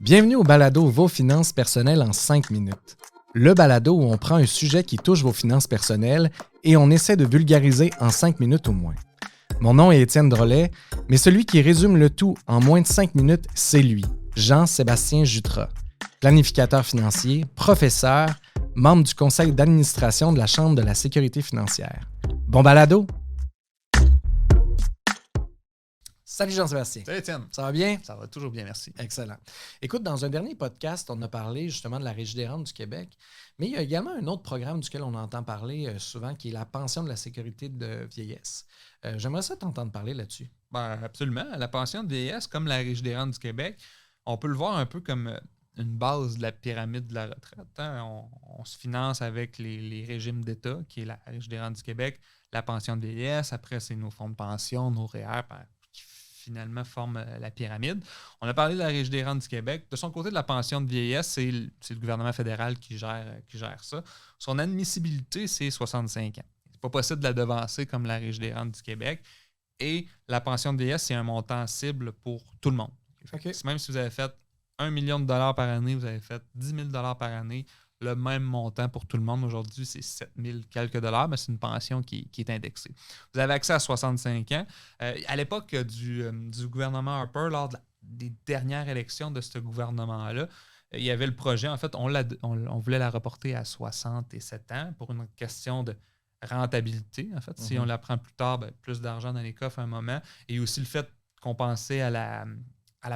Bienvenue au balado Vos finances personnelles en 5 minutes. Le balado où on prend un sujet qui touche vos finances personnelles et on essaie de vulgariser en 5 minutes au moins. Mon nom est Étienne Drolet, mais celui qui résume le tout en moins de 5 minutes, c'est lui, Jean-Sébastien Jutras, planificateur financier, professeur, membre du conseil d'administration de la Chambre de la sécurité financière. Bon balado! Salut Jean-Sébastien. Salut Étienne. Ça va bien? Ça va toujours bien, merci. Excellent. Écoute, dans un dernier podcast, on a parlé justement de la Régie des rentes du Québec, mais il y a également un autre programme duquel on entend parler souvent, qui est la pension de la sécurité de vieillesse. J'aimerais ça t'entendre parler là-dessus. Ben, absolument. La pension de vieillesse, comme la Régie des rentes du Québec, on peut le voir un peu comme une base de la pyramide de la retraite. Hein. On se finance avec les régimes d'État, qui est la Régie des rentes du Québec, la pension de vieillesse. Après, c'est nos fonds de pension, nos REER, qui finalement forment la pyramide. On a parlé de la Régie des rentes du Québec. De son côté, de la pension de vieillesse, c'est le gouvernement fédéral qui gère ça. Son admissibilité, c'est 65 ans. C'est pas possible de la devancer comme la Régie des rentes du Québec. Et la pension de vieillesse, c'est un montant cible pour tout le monde. Okay. Même si vous avez fait 1 million de dollars par année, vous avez fait 10 000 dollars par année, le même montant pour tout le monde. Aujourd'hui, c'est 7 000 quelques dollars, mais c'est une pension qui est indexée. Vous avez accès à 65 ans. À l'époque du gouvernement Harper, lors des dernières élections de ce gouvernement-là, il y avait le projet, en fait, on voulait la reporter à 67 ans pour une question de rentabilité. En fait, si on la prend plus tard, plus d'argent dans les coffres à un moment. Et aussi le fait qu'on pensait à la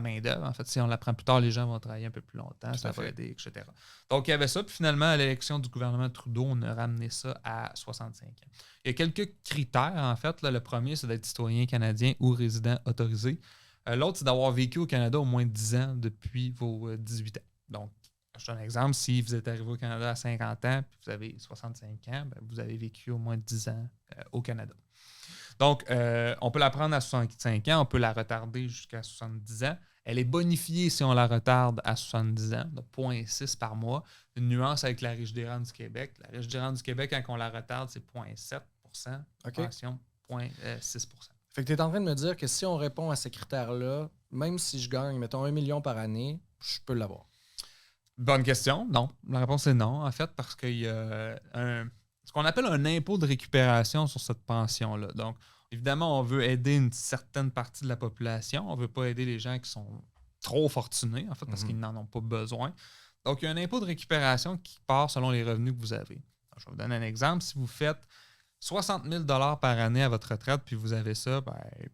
main-d'œuvre. En fait, si on la prend plus tard, les gens vont travailler un peu plus longtemps, ça va aider, etc. Donc, il y avait ça. Puis finalement, à l'élection du gouvernement Trudeau, on a ramené ça à 65 ans. Il y a quelques critères, en fait. Là, le premier, c'est d'être citoyen canadien ou résident autorisé. L'autre, c'est d'avoir vécu au Canada au moins 10 ans depuis vos 18 ans. Donc, je donne un exemple. Si vous êtes arrivé au Canada à 50 ans puis vous avez 65 ans, vous avez vécu au moins 10 ans au Canada. Donc, on peut la prendre à 65 ans, on peut la retarder jusqu'à 70 ans. Elle est bonifiée si on la retarde à 70 ans, de 0,6 par mois. Une nuance avec la Régie des rentes du Québec. La Régie des rentes du Québec, quand on la retarde, c'est 0,7 pension, 0,6 Fait que tu es en train de me dire que si on répond à ces critères-là, même si je gagne, mettons, 1 million par année, je peux l'avoir. Bonne question. Non. La réponse est non, en fait, parce qu'il y a ce qu'on appelle un impôt de récupération sur cette pension-là. Donc, évidemment, on veut aider une certaine partie de la population. On ne veut pas aider les gens qui sont trop fortunés, en fait, parce qu'ils n'en ont pas besoin. Donc, il y a un impôt de récupération qui part selon les revenus que vous avez. Alors, je vais vous donner un exemple. Si vous faites 60 000 $ par année à votre retraite, puis vous avez ça,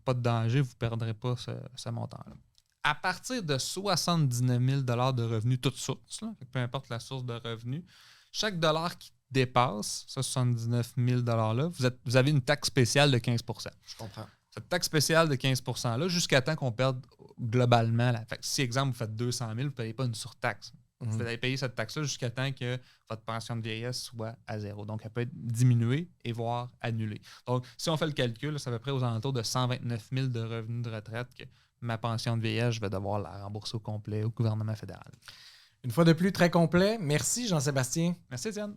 pas de danger, vous ne perdrez pas ce montant-là. À partir de 79 000 $ de revenus, toutes sources, là, peu importe la source de revenus, chaque dollar qui dépasse ce 79 000 $-là, vous avez une taxe spéciale de 15 %. Je comprends. Cette taxe spéciale de 15 %-là, jusqu'à temps qu'on perde globalement la taxe. Si, exemple, vous faites 200 000, vous ne payez pas une surtaxe. Vous allez payer cette taxe-là jusqu'à temps que votre pension de vieillesse soit à zéro. Donc, elle peut être diminuée et voire annulée. Donc, si on fait le calcul, c'est à peu près aux alentours de 129 000 de revenus de retraite que ma pension de vieillesse, je vais devoir la rembourser au complet au gouvernement fédéral. Une fois de plus, très complet. Merci Jean-Sébastien. Merci Étienne.